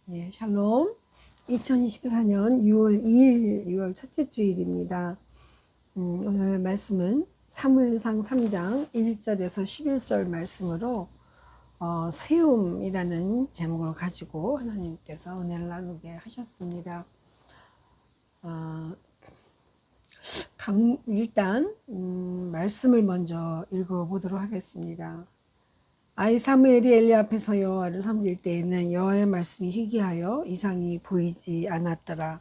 네, 샬롬. 2024년 6월 2일, 6월 첫째 주일입니다. 오늘 말씀은 사무엘상 3장 1절에서 11절 말씀으로 세움이라는 제목을 가지고 하나님께서 은혜를 나누게 하셨습니다. 일단 말씀을 먼저 읽어보도록 하겠습니다. 아이 사무엘이 엘리 앞에서 여호와를 섬길 때에는 여호와의 말씀이 희귀하여 이상이 보이지 않았더라.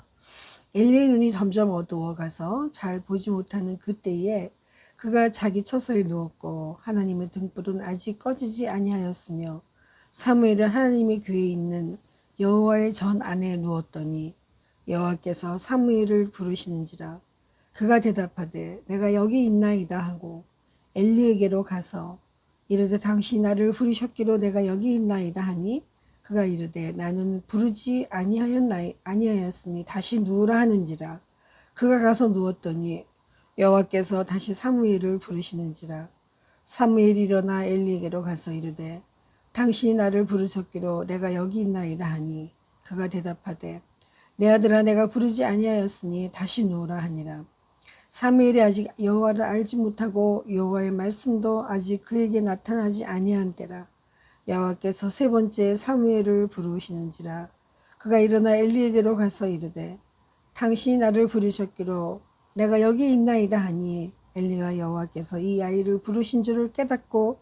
엘리의 눈이 점점 어두워가서 잘 보지 못하는 그때에 그가 자기 처소에 누웠고 하나님의 등불은 아직 꺼지지 아니하였으며 사무엘은 하나님의 교회에 있는 여호와의 전 안에 누웠더니 여호와께서 사무엘을 부르시는지라. 그가 대답하되 내가 여기 있나이다 하고 엘리에게로 가서 이르되 당신이 나를 부르셨기로 내가 여기 있나이다 하니 그가 이르되 나는 부르지 아니하였으니 다시 누우라 하는지라. 그가 가서 누웠더니 여호와께서 다시 사무엘을 부르시는지라. 사무엘이 일어나 엘리에게로 가서 이르되 당신이 나를 부르셨기로 내가 여기 있나이다 하니 그가 대답하되 내 아들아 내가 부르지 아니하였으니 다시 누우라 하니라. 사무엘이 아직 여호와를 알지 못하고 여호와의 말씀도 아직 그에게 나타나지 아니한 때라. 여호와께서 세 번째 사무엘을 부르시는지라. 그가 일어나 엘리에게로 가서 이르되 당신이 나를 부르셨기로 내가 여기 있나이다 하니 엘리가 여호와께서 이 아이를 부르신 줄을 깨닫고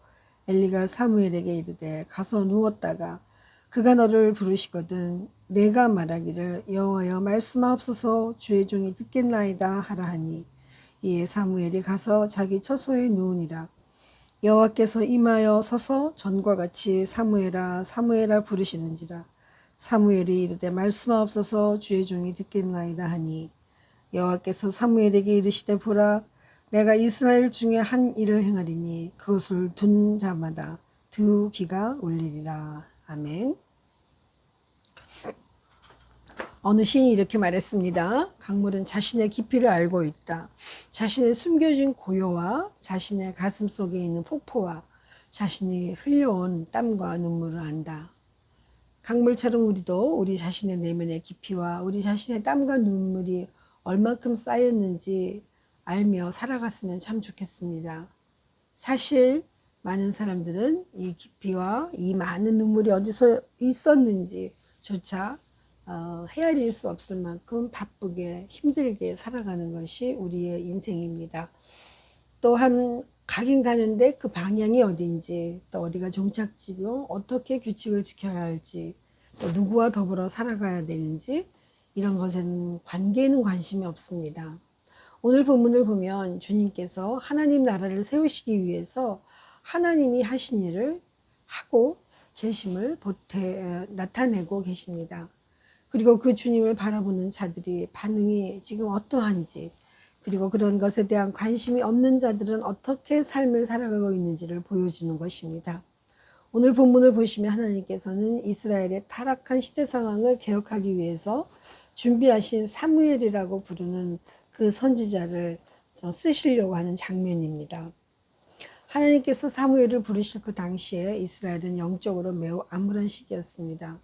엘리가 사무엘에게 이르되 가서 누웠다가 그가 너를 부르시거든 내가 말하기를 여호와여 말씀하옵소서 주의 종이 듣겠나이다 하라 하니 이에 사무엘이 가서 자기 처소에 누우니라. 여호와께서 임하여 서서 전과 같이 사무엘아 사무엘아 부르시는지라. 사무엘이 이르되 말씀하옵소서 주의 종이 듣겠나이다 하니 여호와께서 사무엘에게 이르시되 보라 내가 이스라엘 중에 한 일을 행하리니 그것을 둔 자마다 두 귀가 울리리라. 아멘. 어느 시인이 이렇게 말했습니다. 강물은 자신의 깊이를 알고 있다. 자신의 숨겨진 고요와 자신의 가슴 속에 있는 폭포와 자신이 흘려온 땀과 눈물을 안다. 강물처럼 우리도 우리 자신의 내면의 깊이와 우리 자신의 땀과 눈물이 얼마큼 쌓였는지 알며 살아갔으면 참 좋겠습니다. 사실 많은 사람들은 이 깊이와 이 많은 눈물이 어디서 있었는지조차 헤아릴 수 없을 만큼 바쁘게 힘들게 살아가는 것이 우리의 인생입니다. 또한 가긴 가는데 그 방향이 어딘지, 또 어디가 종착지고 어떻게 규칙을 지켜야 할지, 또 누구와 더불어 살아가야 되는지 이런 것에는 관계에는 관심이 없습니다. 오늘 본문을 보면 주님께서 하나님 나라를 세우시기 위해서 하나님이 하신 일을 하고 계심을 나타내고 계십니다. 그리고 그 주님을 바라보는 자들이 반응이 지금 어떠한지, 그리고 그런 것에 대한 관심이 없는 자들은 어떻게 삶을 살아가고 있는지를 보여주는 것입니다. 오늘 본문을 보시면 하나님께서는 이스라엘의 타락한 시대 상황을 개혁하기 위해서 준비하신 사무엘이라고 부르는 그 선지자를 쓰시려고 하는 장면입니다. 하나님께서 사무엘을 부르실 그 당시에 이스라엘은 영적으로 매우 암울한 시기였습니다.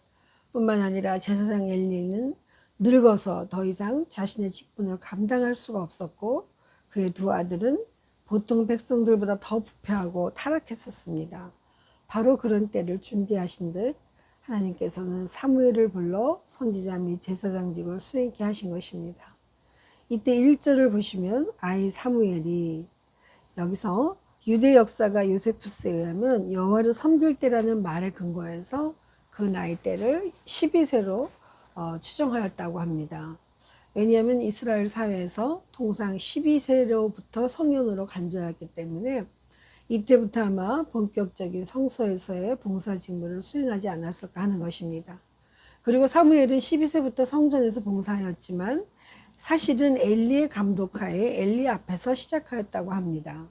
뿐만 아니라 제사장 엘리는 늙어서 더 이상 자신의 직분을 감당할 수가 없었고 그의 두 아들은 보통 백성들보다 더 부패하고 타락했었습니다. 바로 그런 때를 준비하신 듯 하나님께서는 사무엘을 불러 선지자 및 제사장직을 수행케 하신 것입니다. 이때 1절을 보시면 아이 사무엘이 여기서 유대 역사가 요세푸스에 의하면 여호와를 섬길 때라는 말에 근거해서 그 나이대를 12세로 추정하였다고 합니다. 왜냐하면 이스라엘 사회에서 통상 12세로부터 성년으로 간주하였기 때문에 이때부터 아마 본격적인 성소에서의 봉사 직무를 수행하지 않았을까 하는 것입니다. 그리고 사무엘은 12세부터 성전에서 봉사하였지만 사실은 엘리의 감독하에 엘리 앞에서 시작하였다고 합니다.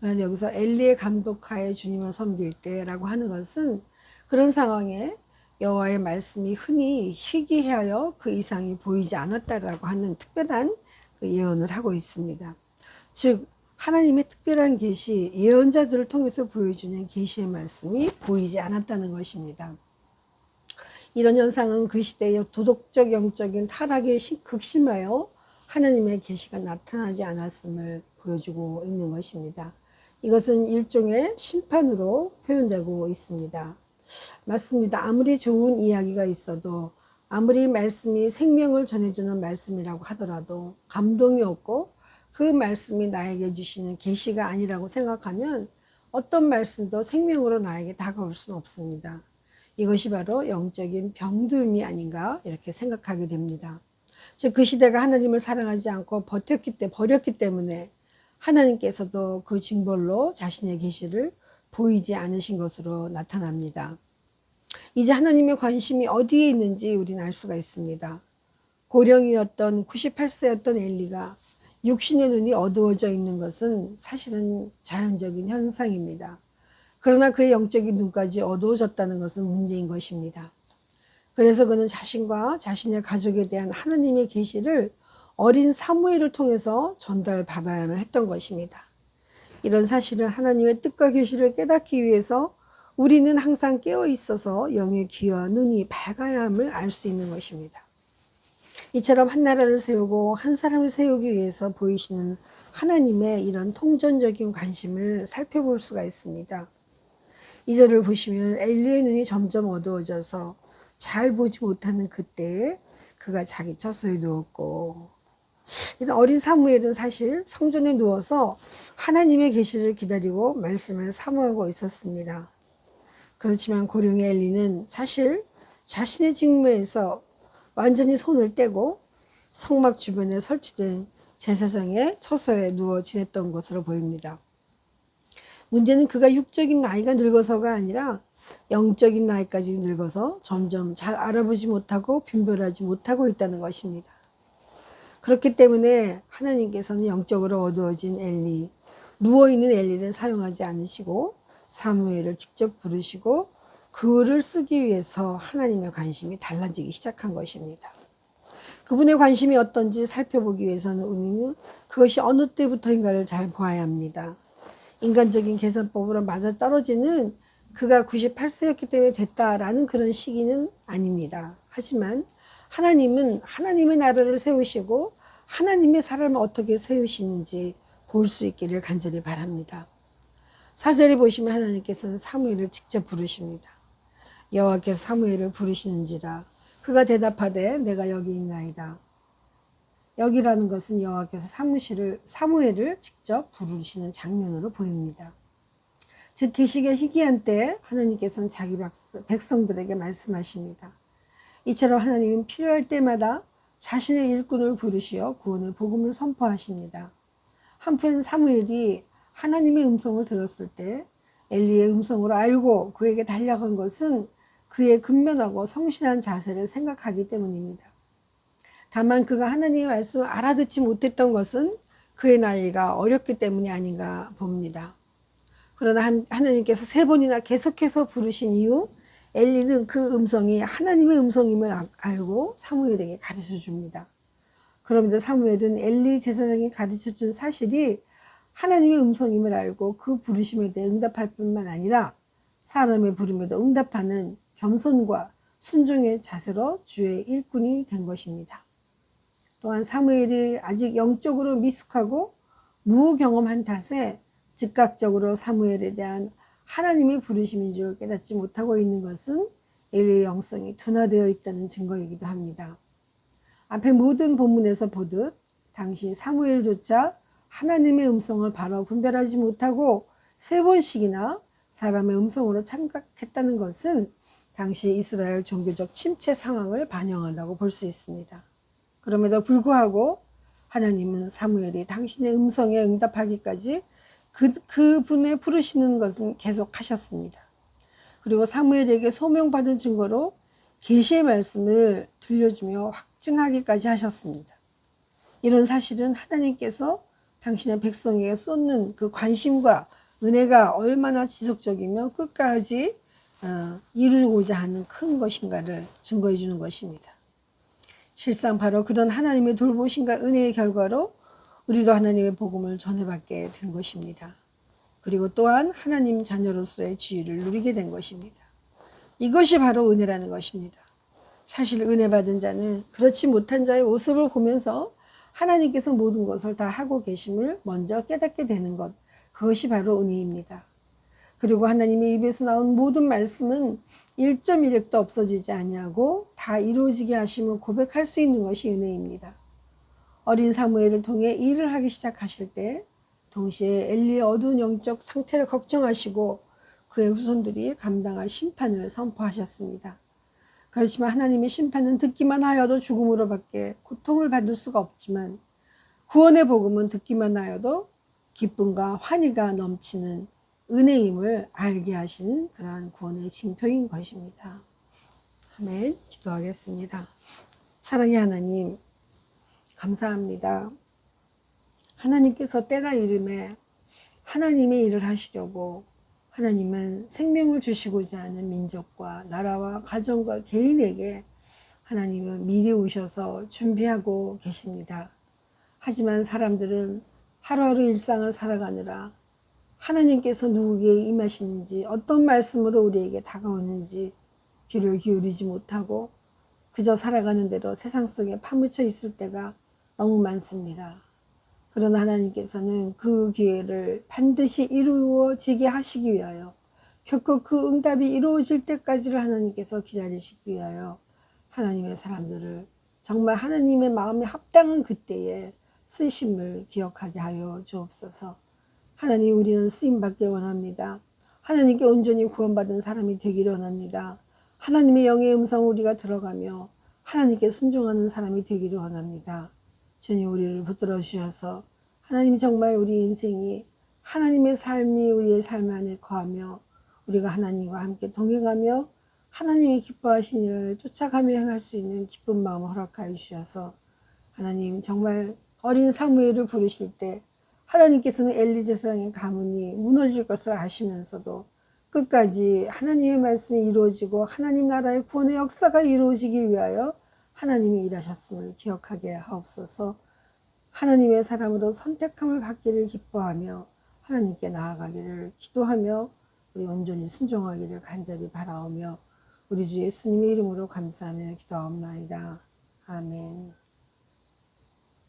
그런데 여기서 엘리의 감독하에 주님을 섬길 때라고 하는 것은 그런 상황에 여호와의 말씀이 흔히 희귀하여 그 이상이 보이지 않았다라고 하는 특별한 그 예언을 하고 있습니다. 즉 하나님의 특별한 계시, 예언자들을 통해서 보여주는 계시의 말씀이 보이지 않았다는 것입니다. 이런 현상은 그 시대의 도덕적 영적인 타락에 극심하여 하나님의 계시가 나타나지 않았음을 보여주고 있는 것입니다. 이것은 일종의 심판으로 표현되고 있습니다. 맞습니다. 아무리 좋은 이야기가 있어도, 아무리 말씀이 생명을 전해주는 말씀이라고 하더라도 감동이 없고 그 말씀이 나에게 주시는 계시가 아니라고 생각하면 어떤 말씀도 생명으로 나에게 다가올 수는 없습니다. 이것이 바로 영적인 병듦이 아닌가 이렇게 생각하게 됩니다. 즉 그 시대가 하나님을 사랑하지 않고 버렸기 때문에 하나님께서도 그 징벌로 자신의 계시를 보이지 않으신 것으로 나타납니다. 이제 하나님의 관심이 어디에 있는지 우리는 알 수가 있습니다. 고령이었던 98세였던 엘리가 육신의 눈이 어두워져 있는 것은 사실은 자연적인 현상입니다. 그러나 그의 영적인 눈까지 어두워졌다는 것은 문제인 것입니다. 그래서 그는 자신과 자신의 가족에 대한 하나님의 계시를 어린 사무엘을 통해서 전달받아야만 했던 것입니다. 이런 사실은 하나님의 뜻과 계시를 깨닫기 위해서 우리는 항상 깨어 있어서 영의 귀와 눈이 밝아야 함을 알 수 있는 것입니다. 이처럼 한 나라를 세우고 한 사람을 세우기 위해서 보이시는 하나님의 이런 통전적인 관심을 살펴볼 수가 있습니다. 이 절을 보시면 엘리의 눈이 점점 어두워져서 잘 보지 못하는 그때에 그가 자기 처소에 누웠고, 이런 어린 사무엘은 사실 성전에 누워서 하나님의 계시를 기다리고 말씀을 사모하고 있었습니다. 그렇지만 고령의 엘리는 사실 자신의 직무에서 완전히 손을 떼고 성막 주변에 설치된 제사장의 처소에 누워 지냈던 것으로 보입니다. 문제는 그가 육적인 나이가 늙어서가 아니라 영적인 나이까지 늙어서 점점 잘 알아보지 못하고 분별하지 못하고 있다는 것입니다. 그렇기 때문에 하나님께서는 영적으로 어두워진 엘리, 누워있는 엘리를 사용하지 않으시고 사무엘을 직접 부르시고 글을 쓰기 위해서 하나님의 관심이 달라지기 시작한 것입니다. 그분의 관심이 어떤지 살펴보기 위해서는 우리는 그것이 어느 때부터인가를 잘 보아야 합니다. 인간적인 계산법으로 맞아떨어지는 그가 98세였기 때문에 됐다라는 그런 시기는 아닙니다. 하지만 하나님은 하나님의 나라를 세우시고 하나님의 사람을 어떻게 세우시는지 볼 수 있기를 간절히 바랍니다. 4절에 보시면 하나님께서는 사무엘을 직접 부르십니다. 여호와께서 사무엘을 부르시는지라 그가 대답하되 내가 여기 있나이다. 여기라는 것은 여호와께서 사무엘을 직접 부르시는 장면으로 보입니다. 즉 계시가 희귀한 때 하나님께서는 자기 백성들에게 말씀하십니다. 이처럼 하나님은 필요할 때마다 자신의 일꾼을 부르시어 구원의 복음을 선포하십니다. 한편 사무엘이 하나님의 음성을 들었을 때 엘리의 음성으로 알고 그에게 달려간 것은 그의 근면하고 성실한 자세를 생각하기 때문입니다. 다만 그가 하나님의 말씀을 알아듣지 못했던 것은 그의 나이가 어렸기 때문이 아닌가 봅니다. 그러나 하나님께서 3번이나 계속해서 부르신 이후 엘리는 그 음성이 하나님의 음성임을 알고 사무엘에게 가르쳐 줍니다. 그러면서 사무엘은 엘리 제사장이 가르쳐 준 사실이 하나님의 음성임을 알고 그 부르심에 대해 응답할 뿐만 아니라 사람의 부름에도 응답하는 겸손과 순종의 자세로 주의 일꾼이 된 것입니다. 또한 사무엘이 아직 영적으로 미숙하고 무경험한 탓에 즉각적으로 사무엘에 대한 하나님의 부르심인 줄 깨닫지 못하고 있는 것은 엘리의 영성이 둔화되어 있다는 증거이기도 합니다. 앞에 모든 본문에서 보듯 당시 사무엘조차 하나님의 음성을 바로 분별하지 못하고 3번씩이나 사람의 음성으로 착각했다는 것은 당시 이스라엘 종교적 침체 상황을 반영한다고 볼 수 있습니다. 그럼에도 불구하고 하나님은 사무엘이 당신의 음성에 응답하기까지 그분의 부르시는 것은 계속 하셨습니다. 그리고 사무엘에게 소명받은 증거로 계시의 말씀을 들려주며 확증하기까지 하셨습니다. 이런 사실은 하나님께서 당신의 백성에게 쏟는 그 관심과 은혜가 얼마나 지속적이며 끝까지 이루고자 하는 큰 것인가를 증거해 주는 것입니다. 실상 바로 그런 하나님의 돌보심과 은혜의 결과로 우리도 하나님의 복음을 전해받게 된 것입니다. 그리고 또한 하나님 자녀로서의 지위를 누리게 된 것입니다. 이것이 바로 은혜라는 것입니다. 사실 은혜 받은 자는 그렇지 못한 자의 모습을 보면서 하나님께서 모든 것을 다 하고 계심을 먼저 깨닫게 되는 것, 그것이 바로 은혜입니다. 그리고 하나님의 입에서 나온 모든 말씀은 1.1핵도 없어지지 아니하고 다 이루어지게 하심을 고백할 수 있는 것이 은혜입니다. 어린 사무엘을 통해 일을 하기 시작하실 때 동시에 엘리의 어두운 영적 상태를 걱정하시고 그의 후손들이 감당할 심판을 선포하셨습니다. 그렇지만 하나님의 심판은 듣기만 하여도 죽음으로 밖에 고통을 받을 수가 없지만 구원의 복음은 듣기만 하여도 기쁨과 환희가 넘치는 은혜임을 알게 하시는 그러한 구원의 징표인 것입니다. 아멘. 기도하겠습니다. 사랑의 하나님, 감사합니다. 하나님께서 때가 이름에 하나님의 일을 하시려고 하나님은 생명을 주시고자 하는 민족과 나라와 가정과 개인에게 하나님은 미리 오셔서 준비하고 계십니다. 하지만 사람들은 하루하루 일상을 살아가느라 하나님께서 누구에게 임하시는지 어떤 말씀으로 우리에게 다가오는지 귀를 기울이지 못하고 그저 살아가는 대로 세상 속에 파묻혀 있을 때가 너무 많습니다. 그러나 하나님께서는 그 기회를 반드시 이루어지게 하시기 위하여 결코 그 응답이 이루어질 때까지를 하나님께서 기다리시기 위하여 하나님의 사람들을 정말 하나님의 마음에 합당한 그때에 쓰심을 기억하게 하여 주옵소서. 하나님, 우리는 쓰임받길 원합니다. 하나님께 온전히 구원받은 사람이 되기를 원합니다. 하나님의 영의 음성을 우리가 들어가며 하나님께 순종하는 사람이 되기를 원합니다. 주님, 우리를 붙들어 주셔서 하나님 정말 우리 인생이 하나님의 삶이 우리의 삶 안에 거하며 우리가 하나님과 함께 동행하며 하나님이 기뻐하신 일을 쫓아가며 행할 수 있는 기쁜 마음을 허락하여 주셔서 하나님 정말 어린 사무엘을 부르실 때 하나님께서는 엘리 제사장의 가문이 무너질 것을 아시면서도 끝까지 하나님의 말씀이 이루어지고 하나님 나라의 구원의 역사가 이루어지기 위하여 하나님이 일하셨음을 기억하게 하옵소서. 하나님의 사람으로 선택함을 받기를 기뻐하며 하나님께 나아가기를 기도하며 우리 온전히 순종하기를 간절히 바라오며 우리 주 예수님의 이름으로 감사하며 기도하옵나이다. 아멘.